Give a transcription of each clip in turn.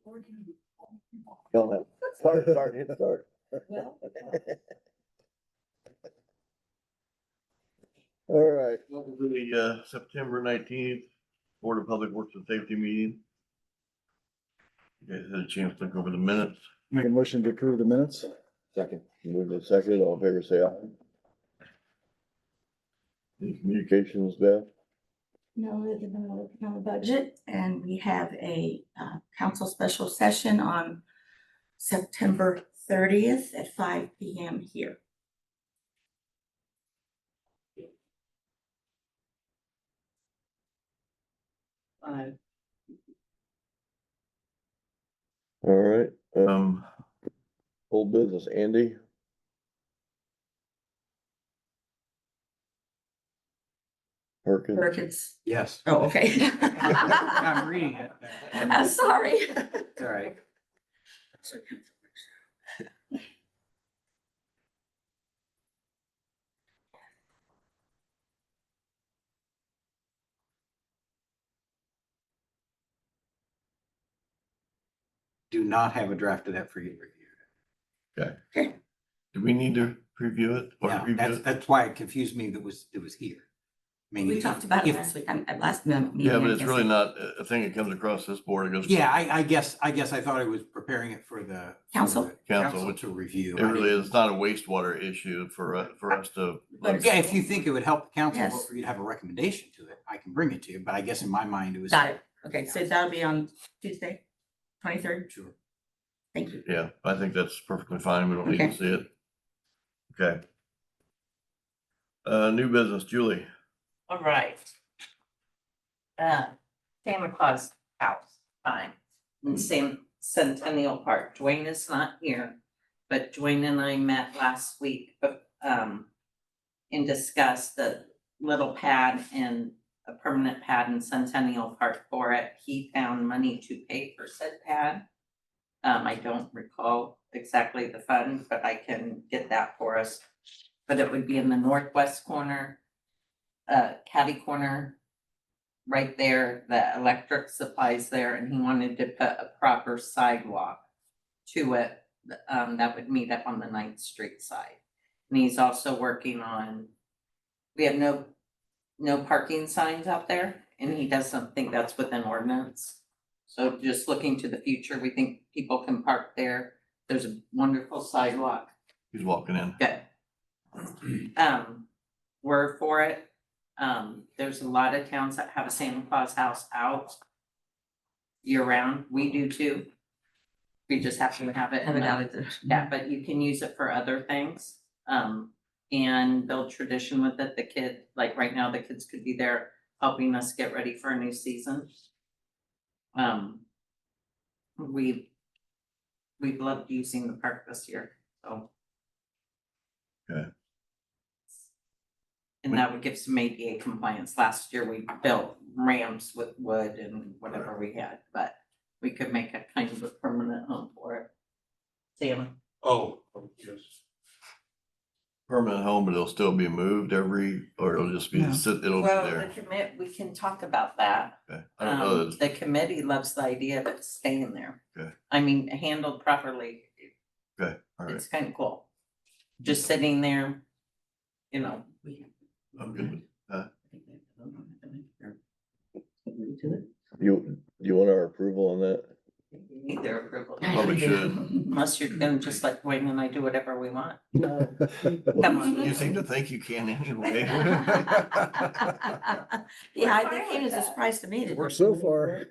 Hit start. Well, All right, Welcome to the September 19th Board of Public Works and Safety meeting. You guys had a chance to look over the minutes. Make a motion to approve the minutes? second, move to second, all in favor, say aye. Any communications, Beth? no, we're working on a budget, and we have a council special session on September 30th at 5 p.m. here. All right, Um, old business, Andy? Perkins? Perkins. Yes. Oh, okay. I'm reading it. I'm sorry. All right. Do not have a draft of that for you to review. okay. Do we need to preview it? Or Yeah, review it? that's why it confused me that it was here. I mean, We talked about it if- last week, at last meeting. Yeah, but I it's guess. really not a thing that comes across this board. It goes. Yeah, I guess I thought I was preparing it for the. Council? for the Council, Council which to review. It really is. It's not a wastewater issue for us to. But Yeah, if you think it would help the council Yes. vote for you to have a recommendation to it, I can bring it to you, but I guess in my mind it was. Got it. Okay, so that'll be on Tuesday, 23rd. Sure. Thank you. Yeah, I think that's perfectly fine. We don't need to Okay. see it. Okay. New business, Julie. All right. Santa Claus house, fine, in Centennial Park. Dwayne is not here, but Dwayne and I met last week, and discussed the little pad and a permanent pad in Centennial Park for it. He found money to pay for said pad. I don't recall exactly the fund, but I can get that for us. But it would be in the northwest corner, catty corner, right there, the electric supplies there, and he wanted to put a proper sidewalk to it, that would meet up on the 9th Street side. And he's also working on, we have no parking signs out there, and he doesn't think that's within ordinance. So just looking to the future, we think people can park there. There's a wonderful sidewalk. He's walking in. Good. We're for it. There's a lot of towns that have a Santa Claus house out year round. We do too. We just have to have it. Have it out at the. Yeah, but you can use it for other things. And build tradition with it. The kid, like right now, the kids could be there helping us get ready for a new season. We've loved using the park this year, so. Okay. And that would give some ADA compliance. Last year, we built ramps with wood and whatever we had, but we could make a kind of a permanent home for it. Sam, Oh, yes. Permanent home, but it'll still be moved or it'll just be, No. it'll be well, the there. we can talk about that. Okay. I don't know. that- The committee loves the idea of it staying there. Okay. I mean, handled properly, Okay, all right. it's kind of cool. Just sitting there, you know. I'm good with that. You want our approval on that? You need their approval. Probably should. Unless you're gonna just let Wayne and I do whatever we want. Come on. You seem to think you can anyway. Yeah, that came as a surprise to me. that- Worked so far.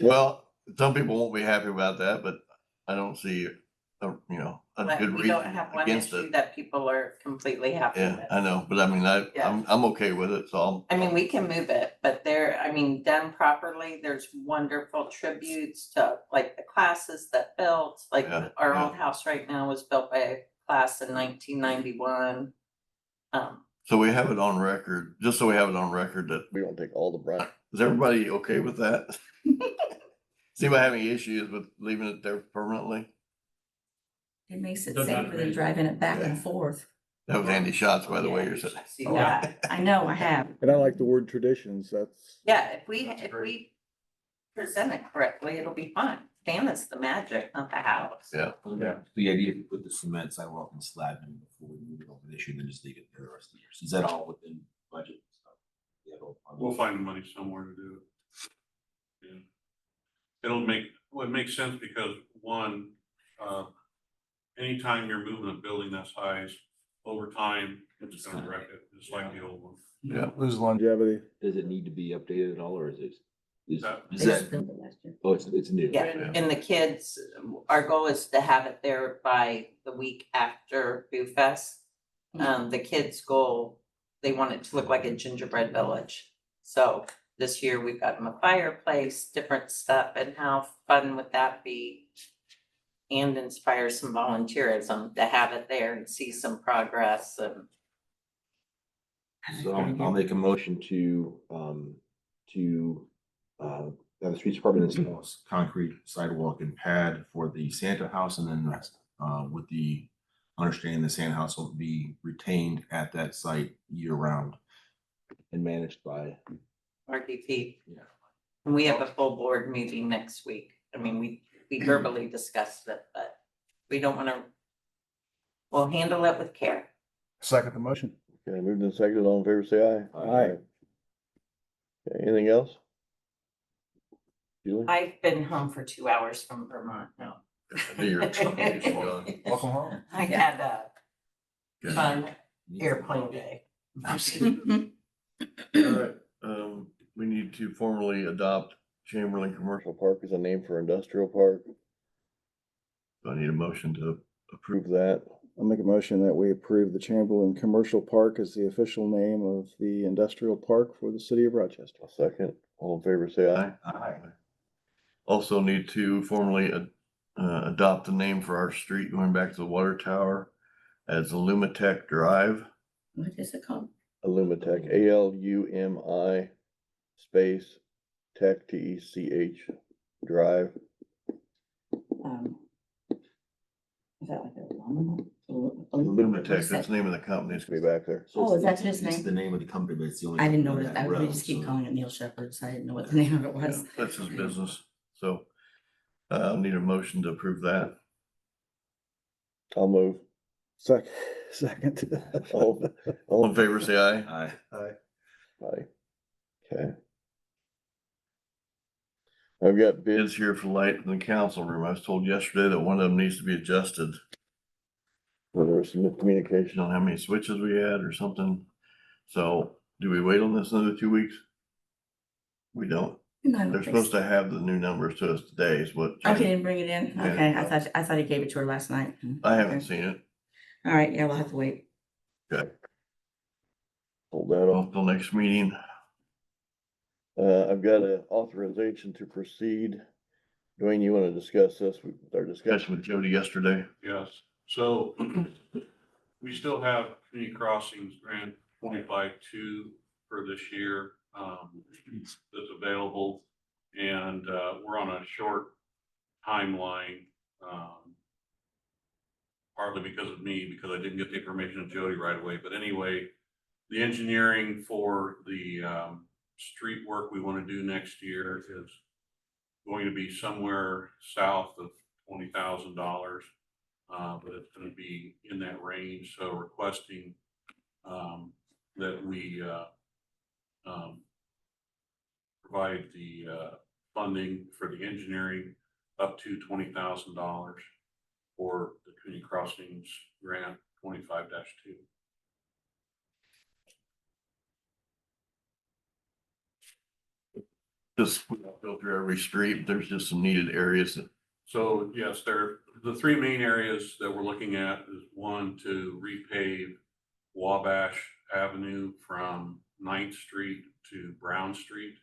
Well, some people won't be happy about that, but I don't see, a But good we reason don't have one against issue it. that people are completely happy Yeah, with. I know, but I mean, Yeah. I'm okay with it, so I mean, we can move it, but done properly, there's wonderful tributes to like the classes that built, like Yeah, our yeah. old house right now was built by a class in 1991. so we have it on record, just so we have it on record that, We don't take all the brunt. is everybody okay with that? Does anybody have any issues with leaving it there permanently? It makes it Does not safer than agree. driving it back and Yeah. forth. That was Andy Schatz, by the way, Yeah, you're you saying. should see that. I know, I have. And I like the word traditions, that's. Yeah, if That's great. we present it correctly, it'll be fine. Dan is the magic, not the house. Yeah. Yeah. The idea if you put the cement sidewalk and slab in before we move it over this year, then just leave it there the rest of the year. Is that all within budget and stuff? Yeah, We'll find the money somewhere to do it. Yeah. It makes sense because one, anytime you're moving a building that size, over time, it's gonna wreck it, just like the old one. Yeah. Lose longevity. Does it need to be updated at all, or is They that, Just built it last year. oh, it's new? Yeah, Yeah. and the kids, our goal is to have it there by the week after Boo Fest. The kids' goal, they want it to look like a gingerbread village. So this year we've got them a fireplace, different stuff, and how fun would that be? And inspire some volunteerism to have it there and see some progress and. So I'll make a motion to have the streets department installs concrete sidewalk and pad for the Santa house, and then with the understanding the Santa house will be retained at that site year round and managed by. RDP. Yeah. And we have a full board meeting next week. I mean, we verbally discussed it, but we don't wanna. We'll handle it with care. Second the motion. Okay, moved and seconded, all in favor, say aye. Aye. Okay, anything else? Julie? I've been home for 2 hours from Vermont now. I knew you were gone. Welcome home. I had a Good. fun airplane day. All right, we need to formally adopt Chamberlain Commercial Park is a name for industrial park. Do I need a motion to approve? Approve that. I'll make a motion that we approve the Chamberlain Commercial Park as the official name of the industrial park for the city of Rochester. A second, all in favor, say aye. Aye. Also need to formally adopt the name for our street going back to the water tower as Lumitech Drive. What is it called? Alumitech, ALUMI space Tech, TECH Drive. Is that like a aluminum? Lumitech, that's the name of the company. It's Be back there. So Oh, is that it's- his It's name? the name of the company, but it's the only. I didn't know company that. on I road, would just keep so- calling it Neil Shepherd's. I didn't know what the name of it Yeah, was. that's his business. So I'll need a motion to approve that. I'll move. Second. All, All in all, favor, say aye. Aye. aye. Okay. I've got bids. Bids here for light in the council room. I was told yesterday that one of them needs to be adjusted. Well, there was some You miscommunication. know how many switches we had or something. So do we wait on this another 2 weeks? We don't. They're supposed to have the new numbers to us today is what. Okay, didn't bring it in? Yeah. Okay, I thought he gave it to her last night. I haven't Okay. seen it. All right, yeah, we'll have to wait. Okay. Hold that off. Till next meeting. I've got an authorization to proceed. Dwayne, you wanna discuss this? Our discussion. Discussion with Jody yesterday. Yes, so we still have community crossings grant 25-2 for this year, that's available. And, we're on a short timeline, partly because of me, because I didn't get the information of Jody right away. But anyway, the engineering for the, street work we want to do next year is going to be somewhere south of $20,000. But it's gonna be in that range, so requesting, that we, provide the, funding for the engineering up to $20,000 for the Community Crossings Grant 25-2. Just we don't go through every street. There's just some needed areas that. So yes, the three main areas that we're looking at is one, to repave Wabash Avenue from 9th Street to Brown Street,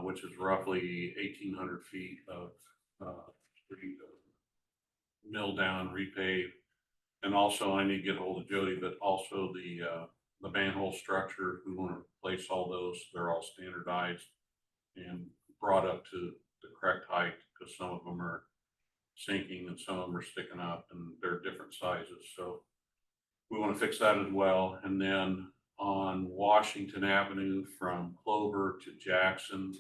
which is roughly 1,800 feet of street mill down, repave. And also I need to get a hold of Jody, but also the manhole structure, we want to replace all those. They're all standardized and brought up to the correct height, because some of them are sinking and some of them are sticking up and they're different sizes. So we want to fix that as well. And then on Washington Avenue from Clover to Jackson,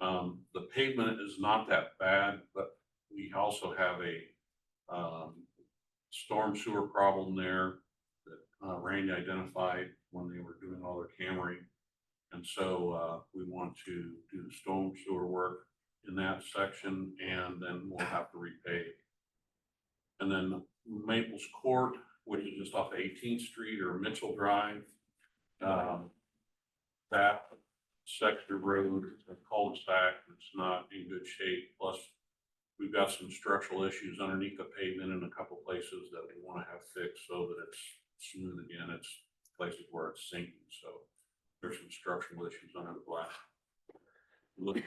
The pavement is not that bad, but we also have a, storm sewer problem there that Randy identified when they were doing all their hammering. And so, we want to do the storm sewer work in that section, and then we'll have to repave. And then Maples Court, which is just off 18th Street or Mitchell Drive, that section of road, a cul-de-sac, it's not in good shape. Plus, we've got some structural issues underneath the pavement in a couple places that we want to have fixed so that it's smooth again. It's places where it's sinking, so there's some structural issues under the glass. Look,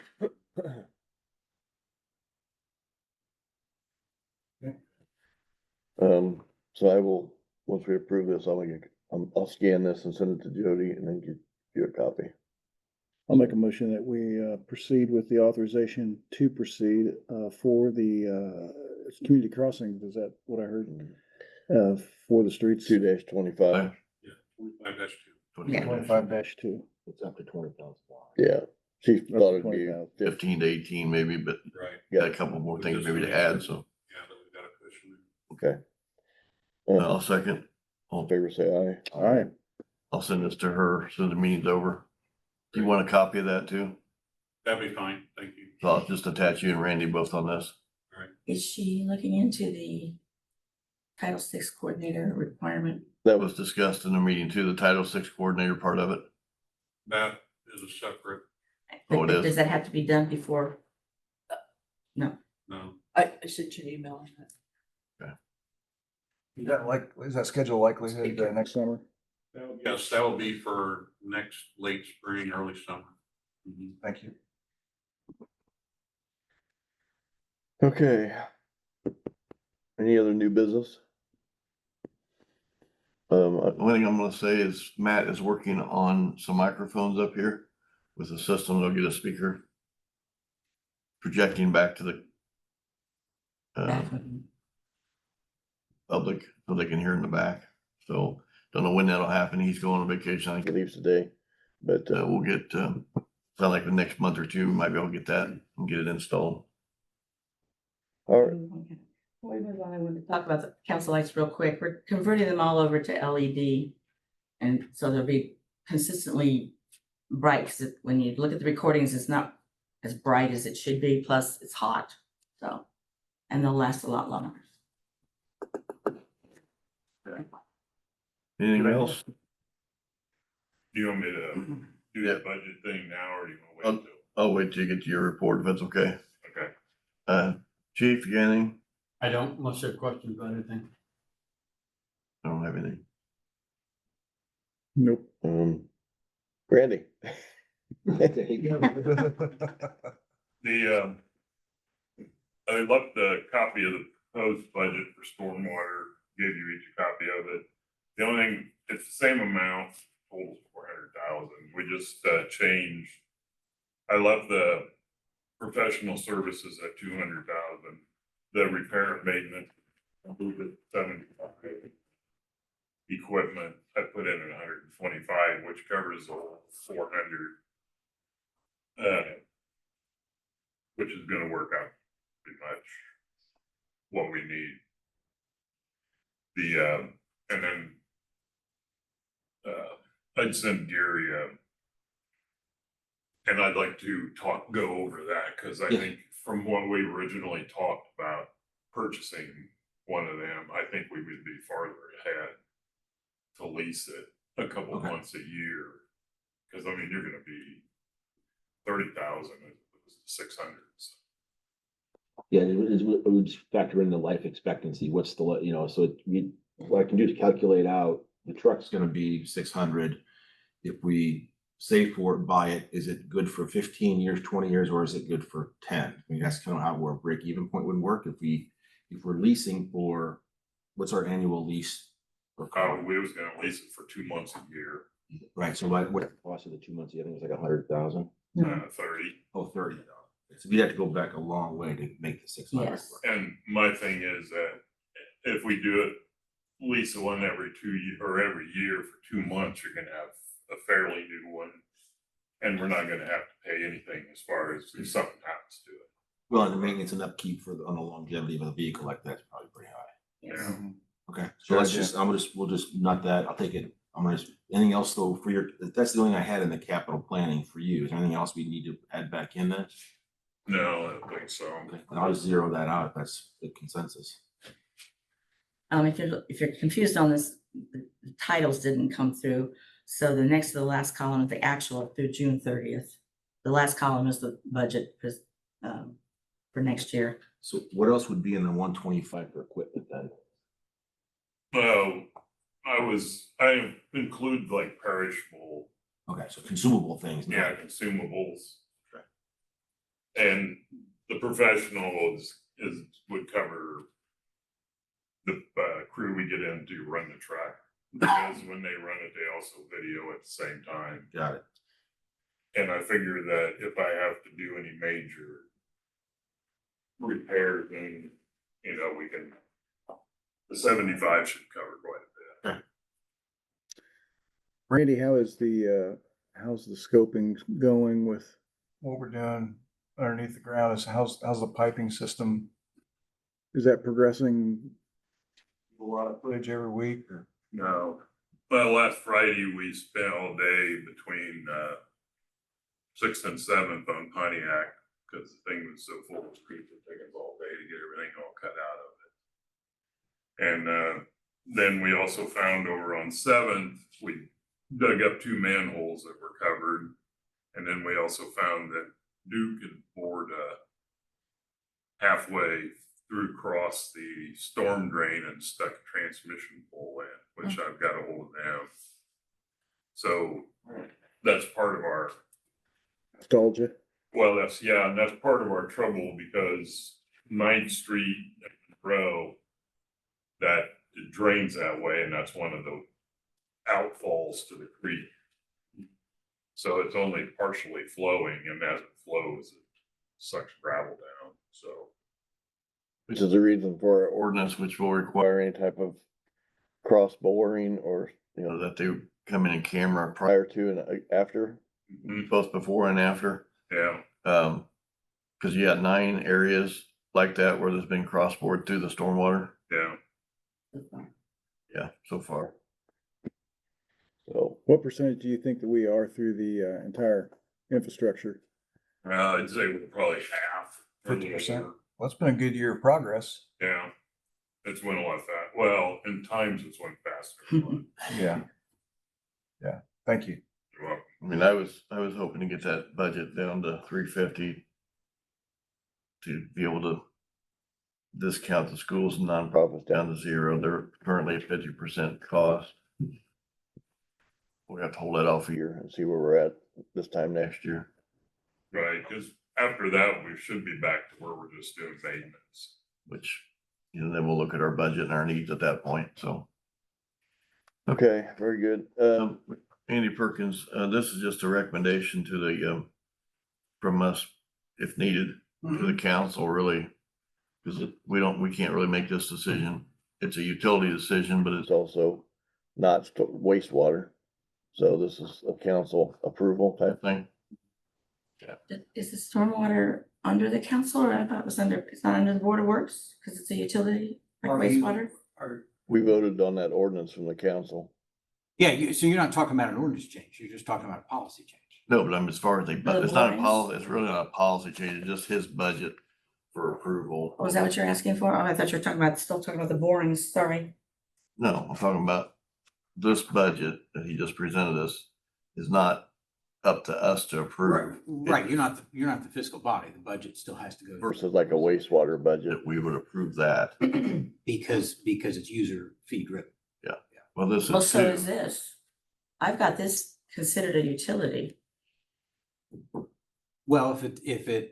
So I will, once we approve this, I'll scan this and send it to Jody and then give you a copy. I'll make a motion that we proceed with the authorization to proceed for the community crossings. Is that what I heard? For the streets? 2-25, yeah, 45-2. Yeah. 25-2. It's up to 20,000. yeah. She Up thought to it'd be 20,000. 15 to 18 maybe, but Right, got a couple more things maybe to add, so, yeah, but we've got a cushion. okay. I'll second. All in favor, say aye. All right. I'll send this to her, so the meeting's over. Do you want a copy of that too? That'd be fine, thank you. So I'll just attach you and Randy both on this. Is she looking into the Title VI coordinator requirement? That was discussed in the meeting too, the Title VI coordinator part of it. That is a separate, Oh, it is? Does that have to be done before? No. no, I sent you an email on that. Is that schedule likelihood Next summer? yes, that will be for next late spring, early summer. Mhm. Thank you. Okay. Any other new business? One thing I'm gonna say is Matt is working on some microphones up here with the system. They'll get a speaker projecting back to the public so they can hear in the back. So don't know when that'll happen. He's going on vacation. I He think leaves today, but we'll get, sound like the next month or two, we might be able to get that and get it installed. all right, Before we move on, I wanted to talk about the council lights real quick. We're converting them all over to LED. And so they'll be consistently bright, because when you look at the recordings, it's not as bright as it should be, plus it's hot, so. And they'll last a lot longer. Anything else? Do you want me to do Yeah. that budget thing now, or do you want to wait I'll wait till you get to your report if that's okay. till? Okay. Chief, you got anything? I don't, unless you have questions about anything. I don't have anything. Nope. Randy. I left a copy of the proposed budget for stormwater, gave you each a copy of it. The only thing, it's the same amount, total 400,000. We just changed. I left the professional services at 200,000. The repair and maintenance, I moved it 75. Equipment, I put in 125, which covers the whole 400. Which is gonna work out pretty much what we need. And then I'd send Gary, and I'd like to go over that, because I think from what we originally talked about purchasing one of them, I think we would be farther ahead to lease it a couple months a year. Because I mean, you're gonna be 30,000 as opposed to 600. Yeah, it would just factor in the life expectancy. What's the, so what I can do is calculate out the truck's It's gonna be 600. If we save for it, buy it, is it good for 15 years, 20 years, or is it good for 10? I mean, that's kind of how our break even point would work. If we're leasing for, what's our annual lease? We was gonna lease it for 2 months a year, Right, so what, the cost of the 2 months, I think it was like 100,000. 30. oh, 30. So we'd have to go back a long way to make the 600 Yes. work. And my thing is that if we do it, lease one every 2 years or every year for 2 months, you're gonna have a fairly new one. And we're not gonna have to pay anything as far as if something happens to it. Well, and the maintenance and upkeep for on the longevity of a vehicle like that's probably pretty high. Yes. Okay, so let's just, we'll just not that, I'll take it, I'm gonna, anything else though for your, that's the only thing I had in the capital planning for you. Is there anything else we need to add back in then? No, I don't think so. Okay, and I'll just zero that out if that's the consensus. If you're confused on this, the titles didn't come through. So the next to the last column is the actual through June 30th. The last column is the budget for next year. So what else would be in the 125 for equipment then? Well, I include like perishable, Okay, so consumable things. not- yeah, consumables. Okay. And the professionals would cover the crew we get in to run the truck. Because when they run it, they also video at the same time. Got it. And I figure that if I have to do any major repairs, then, you know, the 75 should cover quite a bit. Randy, how's the scoping going with What we're doing underneath the ground is how's the piping system? is that progressing? A lot of footage every week or? No, well, last Friday, we spent all day between 6th and 7th on Pontiac, because the thing was so full of creep, it took us all day to get everything all cut out of it. And then we also found over on 7th, we dug up 2 manholes that were covered. And then we also found that Duke had bored halfway through across the storm drain and stuck a transmission pole in, which I've got a hold of them. So that's part of our, Nostalgia? well, that's part of our trouble because 9th Street and Row, that it drains that way, and that's one of the outfalls to the creek. So it's only partially flowing, and as it flows, it sucks gravel down, so. Which is the reason for our ordinance, which will require any type of cross boring or, you know, that they come in and camera prior to and after, both before and after. Yeah, Cause you got 9 areas like that where there's been cross bored through the stormwater. yeah. Yeah, so far. So, What percentage do you think that we are through the entire infrastructure? I'd say we're probably half. 50%. Well, it's been a good year of progress. Yeah, it's went a lot fast. Well, in times it's went faster. Yeah. Yeah, thank you. You're welcome. I mean, I was hoping to get that budget down to 350 to be able to discount the schools and nonprofits down to 0. They're currently at 50% cost. We have to hold that off a year and see where we're at this time next year. Right, because after that, we should be back to where we're just doing maintenance. Which, you know, then we'll look at our budget and our needs at that point, so. Okay, very good. Andy Perkins, this is just a recommendation to the, from us, if needed, to the council, really. Cause we can't really make this decision. It's a utility decision, but it's also not wastewater. So this is a council approval type thing. Is the stormwater under the council, or I thought it was it's not under the Board of Works, because it's a utility, like Are you- wastewater? We voted on that ordinance from the council. Yeah, so you're not talking about an ordinance change, you're just talking about a policy change. No, but I'm as far as The it's not a borings? policy, it's really not a policy change, it's just his budget for approval. Oh, is that what you're asking for? Oh, I thought you were still talking about the borings, sorry. No, I'm talking about this budget that he just presented us is not up to us to approve. Right, you're not the fiscal body, the budget still has to go. Versus like a wastewater budget, we would approve that. Because it's user fee driven. Well, this Well, is so is two. this. I've got this considered a utility. Well, if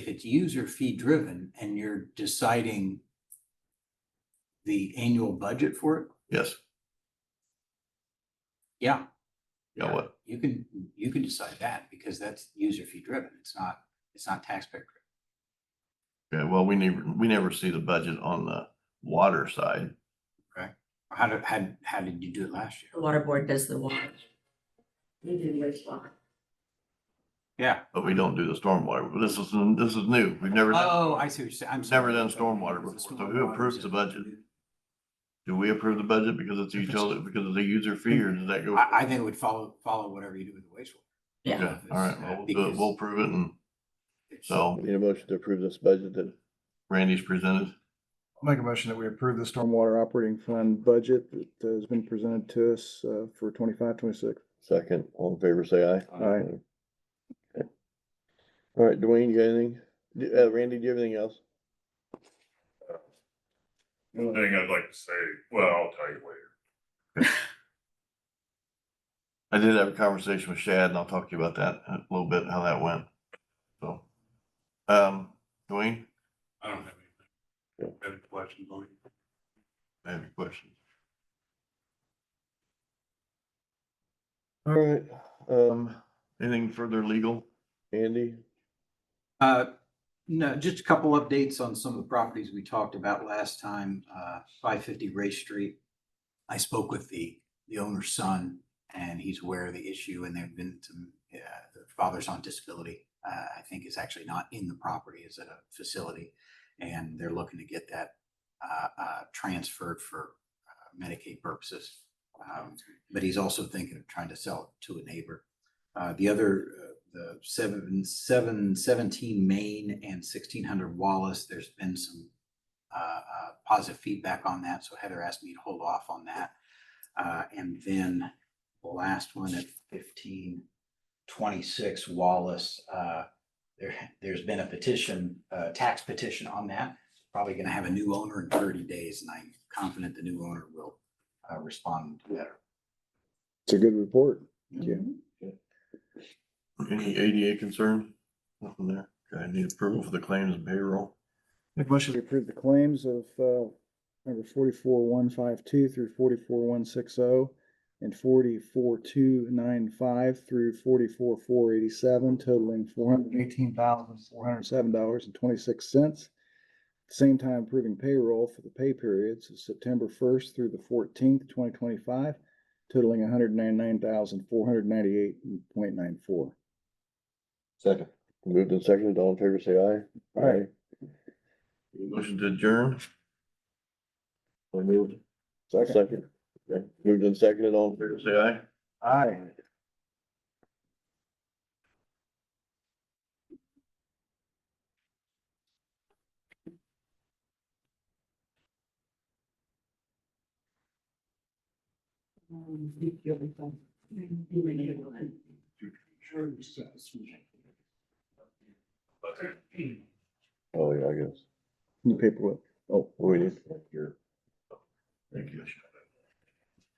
it's user fee driven and you're deciding the annual budget for it, Yes, yeah. yeah, what? You can decide that because that's user fee driven. It's not taxpayer driven. Yeah, well, we never see the budget on the water side. Okay. How did you do it last year? The water board does the water. We do the wastewater. Yeah. but we don't do the stormwater. But this is new. We've never done. Oh, I see what you're saying. I'm We've never sorry. done stormwater before. So who approves the budget? Do we approve the budget because it's a utility, because it's a user fee, or does that go? I think it would follow whatever you do with the wastewater. Yeah. Okay, all right, well, we'll do it. Because We'll approve it, and it's- so Need a motion to approve this budget that Randy's presented. I'll make a motion that we approve the stormwater operating fund budget that has been presented to us, for 25-26. second, all in favor, say aye. Aye. Okay. All right, Dwayne, you got anything? Randy, do you have anything else? The only thing I'd like to say, well, I'll tell you later. I did have a conversation with Shad, and I'll talk to you about that a little bit, how that went. So, Dwayne, I don't have anything. Any questions on it? I have any questions? All right, Anything further legal? Andy? No, just a couple updates on some of the properties we talked about last time. 550 Race Street. I spoke with the owner's son, and he's aware of the issue, and there've been some, the father's on disability. I think is actually not in the property, is at a facility, and they're looking to get that transferred for Medicaid purposes. But he's also thinking of trying to sell it to a neighbor. The other, the 717 Main and 1600 Wallace, there's been some positive feedback on that, so Heather asked me to hold off on that. And then the last one at 1526 Wallace, there's been a petition, tax petition on that. Probably gonna have a new owner in 30 days, and I'm confident the new owner will respond better. It's a good report. Thank you. Any ADA concern? Nothing there. Okay, I need approval for the claims and payroll. Make a motion to approve the claims of, number 44-152 through 44-160 and 44-295 through 44-487, totaling $418,407.26. Same time approving payroll for the pay periods of September 1st through the 14th, 2025, totaling $199,498.94. Second. Moved and seconded, all in favor, say aye. Aye. Motion to adjourn. So moved. Second. Second. Okay, moved and seconded, all in favor, say aye. Aye. Oh, yeah, I guess. New paperwork. Oh, What we need? Here.